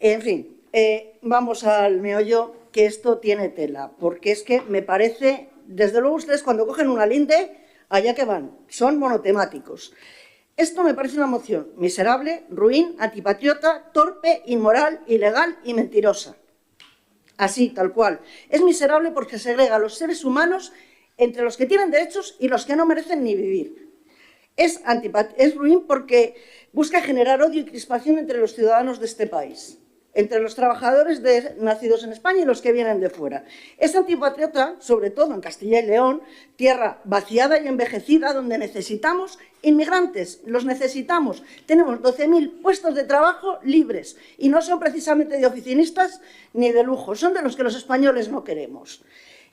En fin, vamos al meollo, que esto tiene tela, porque es que me parece, desde luego ustedes cuando cogen una linde, allá que van, son monotemáticos. Esto me parece una moción miserable, ruin, antipatriota, torpe, inmoral, ilegal y mentirosa. Así, tal cual. Es miserable porque segrega a los seres humanos entre los que tienen derechos y los que no merecen ni vivir. Es ruin porque busca generar odio y crispación entre los ciudadanos de este país, entre los trabajadores nacidos en España y los que vienen de fuera. Es antipatriota, sobre todo en Castilla y León, tierra vaciada y envejecida, donde necesitamos inmigrantes, los necesitamos. Tenemos 12.000 puestos de trabajo libres y no son precisamente de oficinistas ni de lujo, son de los que los españoles no queremos.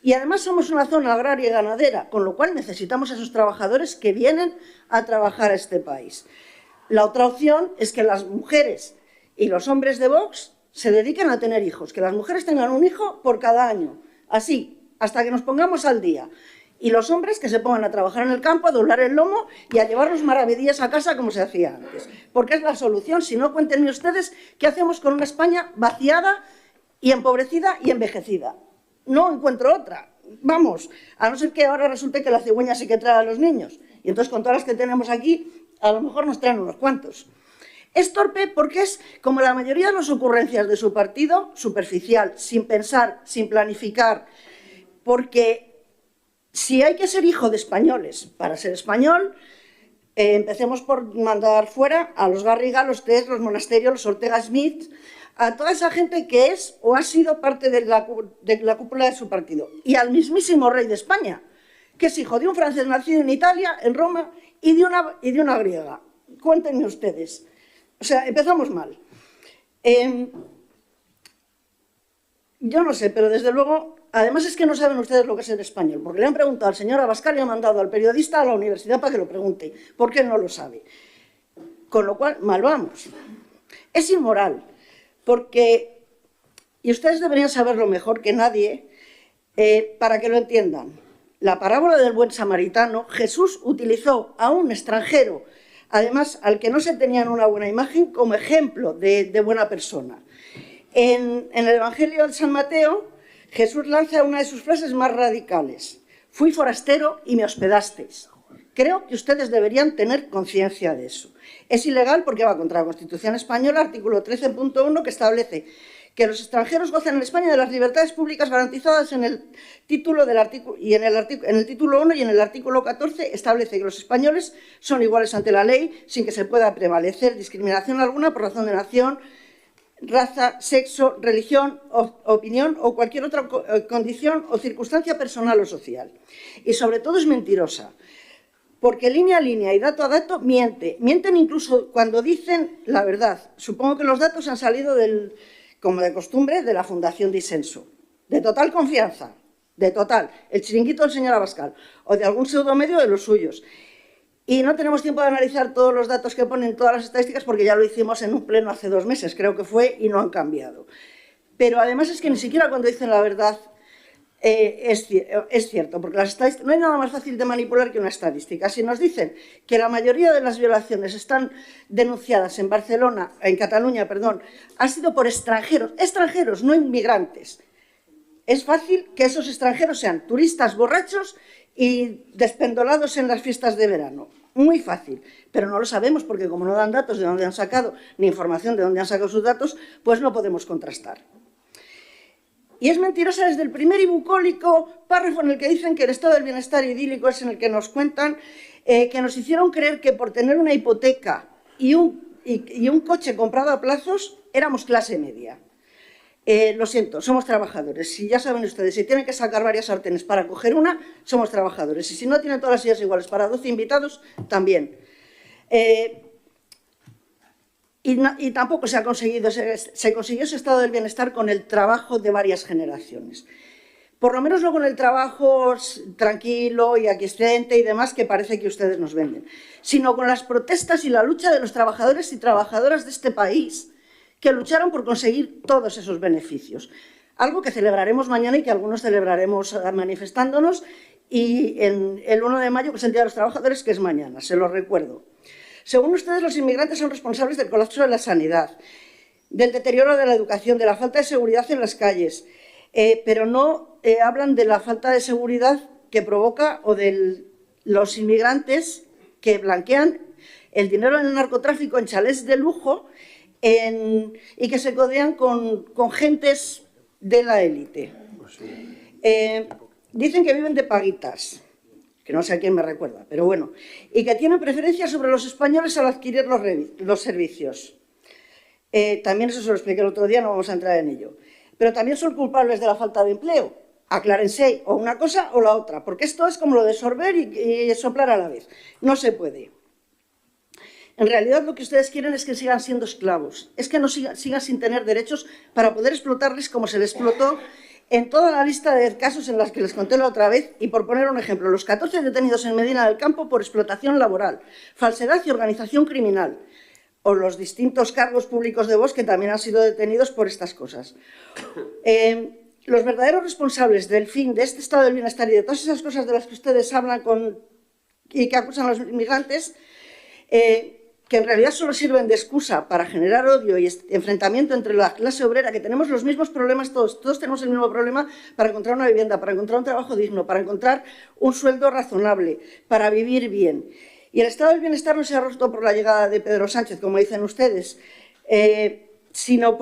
Y además somos una zona agraria y ganadera, con lo cual necesitamos a esos trabajadores que vienen a trabajar a este país. La otra opción es que las mujeres y los hombres de Vox se dediquen a tener hijos, que las mujeres tengan un hijo por cada año, así, hasta que nos pongamos al día. Y los hombres que se pongan a trabajar en el campo, a doblar el lomo y a llevarnos maravedías a casa como se hacía antes. Porque es la solución, si no, cuéntenme ustedes qué hacemos con una España vaciada y empobrecida y envejecida. No encuentro otra. Vamos, a no ser que ahora resulte que la cigüeña sí que trae a los niños. Y entonces con todas las que tenemos aquí, a lo mejor nos traen unos cuantos. Es torpe porque es, como la mayoría de las ocurrencias de su partido, superficial, sin pensar, sin planificar. Porque si hay que ser hijo de españoles para ser español, empecemos por mandar fuera a los Garriga, los Test, los Monasterios, los Ortega Smith, a toda esa gente que es o ha sido parte de la cúpula de su partido. Y al mismísimo rey de España, que es hijo de un francés nacido en Italia, en Roma, y de una griega. Cuéntenme ustedes. O sea, empezamos mal. Yo no sé, pero desde luego, además es que no saben ustedes lo que es ser español, porque le han preguntado al señor Abascal y ha mandado al periodista a la universidad para que lo pregunte, porque él no lo sabe. Con lo cual, mal vamos. Es inmoral, porque, y ustedes deberían saberlo mejor que nadie, para que lo entiendan. La parábola del buen samaritano, Jesús utilizó a un extranjero, además al que no se tenía en una buena imagen, como ejemplo de buena persona. En el Evangelio de San Mateo, Jesús lanza una de sus frases más radicales. Fui forastero y me hospedasteis. Creo que ustedes deberían tener conciencia de eso. Es ilegal porque va contra la Constitución española, artículo 13.1, que establece que los extranjeros gozan en España de las libertades públicas garantizadas en el título del artículo y en el título 1 y en el artículo 14 establece que los españoles son iguales ante la ley sin que se pueda prevalecer discriminación alguna por razón de nación, raza, sexo, religión, opinión o cualquier otra condición o circunstancia personal o social. Y sobre todo es mentirosa, porque línea a línea y dato a dato mienten incluso cuando dicen la verdad. Supongo que los datos han salido como de costumbre, de la Fundación Disenso, de total confianza, de total, el chiringuito del señor Abascal, o de algún pseudomedio de los suyos. Y no tenemos tiempo de analizar todos los datos que ponen todas las estadísticas, porque ya lo hicimos en un pleno hace 2 meses, creo que fue, y no han cambiado. Pero además es que ni siquiera cuando dicen la verdad es cierto, porque las estadísticas, no hay nada más fácil de manipular que una estadística. Si nos dicen que la mayoría de las violaciones están denunciadas en Barcelona, en Cataluña, perdón, ha sido por extranjeros, no inmigrantes. Es fácil que esos extranjeros sean turistas borrachos y despendolados en las fiestas de verano. Muy fácil, pero no lo sabemos porque como no dan datos de dónde han sacado, ni información de dónde han sacado sus datos, pues no podemos contrastar. Y es mentirosa desde el primer y bucólico párrafo en el que dicen que el estado del bienestar idílico es en el que nos cuentan que nos hicieron creer que por tener una hipoteca y un coche comprado a plazos éramos clase media. Lo siento, somos trabajadores. Si ya saben ustedes, si tienen que sacar varias sartenes para coger una, somos trabajadores. Y si no tienen todas las sillas iguales para 12 invitados, también. Y tampoco se consiguió ese estado del bienestar con el trabajo de varias generaciones. Por lo menos no con el trabajo tranquilo y aquiescente y demás que parece que ustedes nos venden, sino con las protestas y la lucha de los trabajadores y trabajadoras de este país que lucharon por conseguir todos esos beneficios. Algo que celebraremos mañana y que algunos celebraremos manifestándonos, y en el 1 de mayo, que es el Día de los Trabajadores, que es mañana, se lo recuerdo. Según ustedes, los inmigrantes son responsables del colapso de la sanidad. del deterioro de la educación, de la falta de seguridad en las calles, pero no hablan de la falta de seguridad que provoca o de los inmigrantes que blanquean el dinero en el narcotráfico en chalés de lujo y que se codean con gentes de la élite. Dicen que viven de paguitas, que no sé a quién me recuerda, pero bueno, y que tienen preferencia sobre los españoles al adquirir los servicios. También eso se lo expliqué el otro día, no vamos a entrar en ello. Pero también son culpables de la falta de empleo. Aclárense, o una cosa o la otra, porque esto es como lo de sorber y soplar a la vez. No se puede. En realidad lo que ustedes quieren es que sigan siendo esclavos, es que no sigan sin tener derechos para poder explotarles como se les explotó en toda la lista de casos en las que les conté la otra vez. Y por poner un ejemplo, los 14 detenidos en Medina del Campo por explotación laboral, falsedad y organización criminal, o los distintos cargos públicos de Vox que también han sido detenidos por estas cosas. Los verdaderos responsables del fin de este estado del bienestar y de todas esas cosas de las que ustedes hablan y que acusan a los inmigrantes, que en realidad solo sirven de excusa para generar odio y enfrentamiento entre la clase obrera, que tenemos los mismos problemas todos tenemos el mismo problema para encontrar una vivienda, para encontrar un trabajo digno, para encontrar un sueldo razonable, para vivir bien. Y el estado del bienestar no se ha roto por la llegada de Pedro Sánchez, como dicen ustedes, sino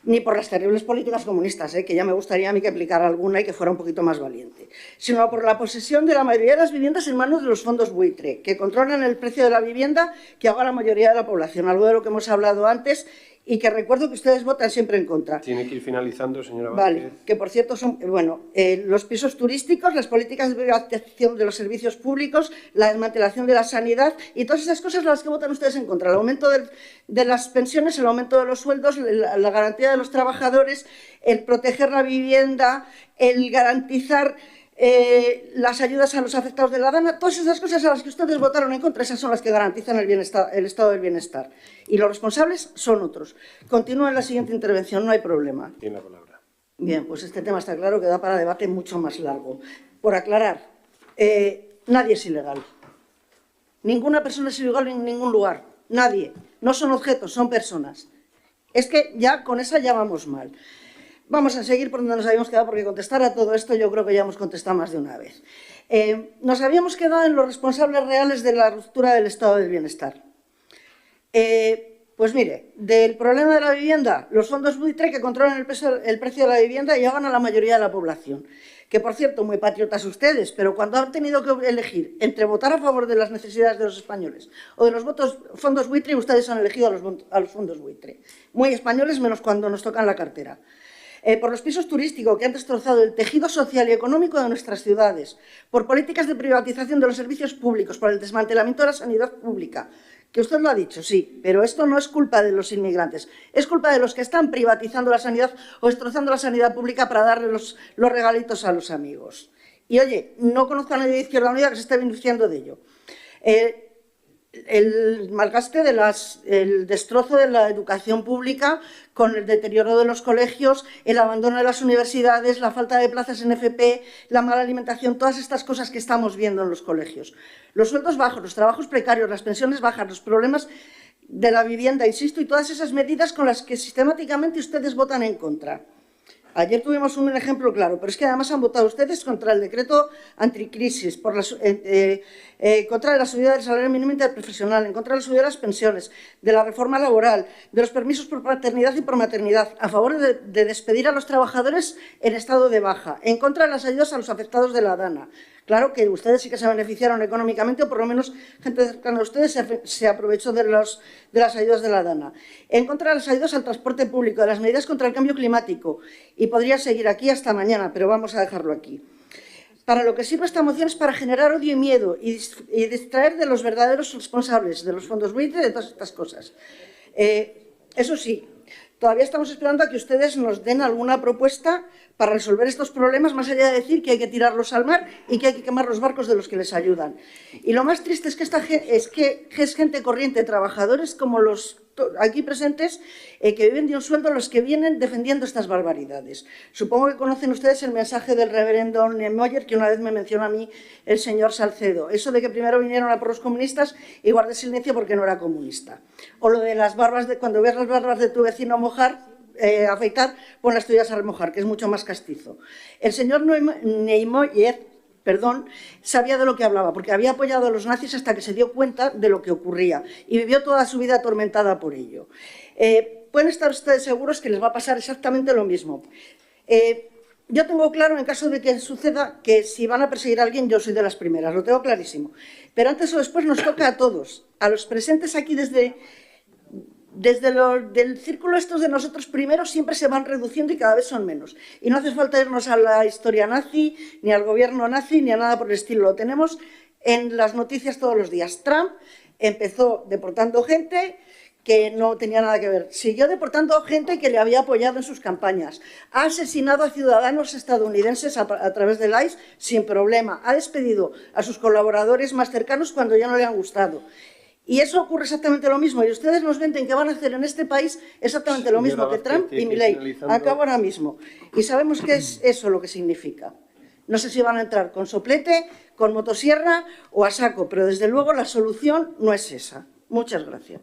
ni por las terribles políticas comunistas, que ya me gustaría a mí que aplicara alguna y que fuera un poquito más valiente, sino por la posesión de la mayoría de las viviendas en manos de los fondos buitre, que controlan el precio de la vivienda que haga la mayoría de la población, algo de lo que hemos hablado antes y que recuerdo que ustedes votan siempre en contra. Tiene que ir finalizando, señora Vázquez. Vale, que por cierto son, los pisos turísticos, las políticas de privatización de los servicios públicos, la desmantelación de la sanidad y todas esas cosas las que votan ustedes en contra. El aumento de las pensiones, el aumento de los sueldos, la garantía de los trabajadores, el proteger la vivienda, el garantizar las ayudas a los afectados de la DANA, todas esas cosas a las que ustedes votaron en contra, esas son las que garantizan el estado del bienestar. Y los responsables son otros. Continúo en la siguiente intervención, no hay problema. Tiene la palabra. Bien, pues este tema está claro que da para debate mucho más largo. Por aclarar, nadie es ilegal. Ninguna persona es ilegal en ningún lugar. Nadie. No son objetos, son personas. Es que ya con esa ya vamos mal. Vamos a seguir por donde nos habíamos quedado, porque contestar a todo esto yo creo que ya hemos contestado más de una vez. Nos habíamos quedado en los responsables reales de la ruptura del estado del bienestar. Pues mire, del problema de la vivienda, los fondos buitre que controlan el precio de la vivienda llegan a la mayoría de la población. Que, por cierto, muy patriotas ustedes, pero cuando han tenido que elegir entre votar a favor de las necesidades de los españoles o de los fondos buitre, ustedes han elegido a los fondos buitre. Muy españoles, menos cuando nos tocan la cartera. Por los pisos turísticos que han destrozado el tejido social y económico de nuestras ciudades, por políticas de privatización de los servicios públicos, por el desmantelamiento de la sanidad pública, que usted lo ha dicho, sí, pero esto no es culpa de los inmigrantes, es culpa de los que están privatizando la sanidad o destrozando la sanidad pública para darle los regalitos a los amigos. Y oye, no conozco a nadie de Izquierda Unida que se esté beneficiando de ello. El malgaste el destrozo de la educación pública con el deterioro de los colegios, el abandono de las universidades, la falta de plazas en FP, la mala alimentación, todas estas cosas que estamos viendo en los colegios. Los sueldos bajos, los trabajos precarios, las pensiones bajas, los problemas de la vivienda, insisto, y todas esas medidas con las que sistemáticamente ustedes votan en contra. Ayer tuvimos un ejemplo claro, pero es que además han votado ustedes contra el decreto anticrisis, contra la subida del salario mínimo interprofesional, en contra de la subida de las pensiones, de la reforma laboral, de los permisos por paternidad y por maternidad, a favor de despedir a los trabajadores en estado de baja, en contra de las ayudas a los afectados de la DANA. Claro que ustedes sí que se beneficiaron económicamente, o por lo menos gente cercana a ustedes se aprovechó de las ayudas de la DANA. En contra de las ayudas al transporte público, de las medidas contra el cambio climático. Y podría seguir aquí hasta mañana, pero vamos a dejarlo aquí. Para lo que sirve esta moción es para generar odio y miedo y distraer de los verdaderos responsables de los fondos buitre y de todas estas cosas. Eso sí, Todavía estamos esperando a que ustedes nos den alguna propuesta para resolver estos problemas, más allá de decir que hay que tirarlos al mar y que hay que quemar los barcos de los que les ayudan. Y lo más triste es que es gente corriente, trabajadores como los aquí presentes, que viven de un sueldo, los que vienen defendiendo estas barbaridades. Supongo que conocen ustedes el mensaje del reverendo Moyer, que una vez me mencionó a mí el señor Salcedo. Eso de que primero vinieron a por los comunistas y guardé silencio porque no era comunista. O lo de las barbas, cuando veas las barbas de tu vecino afeitar, pon las tuyas a remojar, que es mucho más castizo. El señor Moyer, sabía de lo que hablaba, porque había apoyado a los nazis hasta que se dio cuenta de lo que ocurría y vivió toda su vida atormentada por ello. Pueden estar ustedes seguros que les va a pasar exactamente lo mismo. Yo tengo claro, en caso de que suceda, que si van a perseguir a alguien, yo soy de las primeras, lo tengo clarísimo. Pero antes o después nos toca a todos, a los presentes aquí desde del círculo estos de nosotros primeros siempre se van reduciendo y cada vez son menos. Y no hace falta irnos a la historia nazi, ni al gobierno nazi, ni a nada por el estilo. Lo tenemos en las noticias todos los días. Trump empezó deportando gente que no tenía nada que ver. Siguió deportando gente que le había apoyado en sus campañas. Ha asesinado a ciudadanos estadounidenses a través del ICE sin problema. Ha despedido a sus colaboradores más cercanos cuando ya no le han gustado. Y eso ocurre exactamente lo mismo. Y ustedes nos venden que van a hacer en este país exactamente lo mismo que Trump y Milei. Acabo ahora mismo. Y sabemos qué es eso lo que significa. No sé si van a entrar con soplete, con motosierra o a saco, pero desde luego la solución no es esa. Muchas gracias.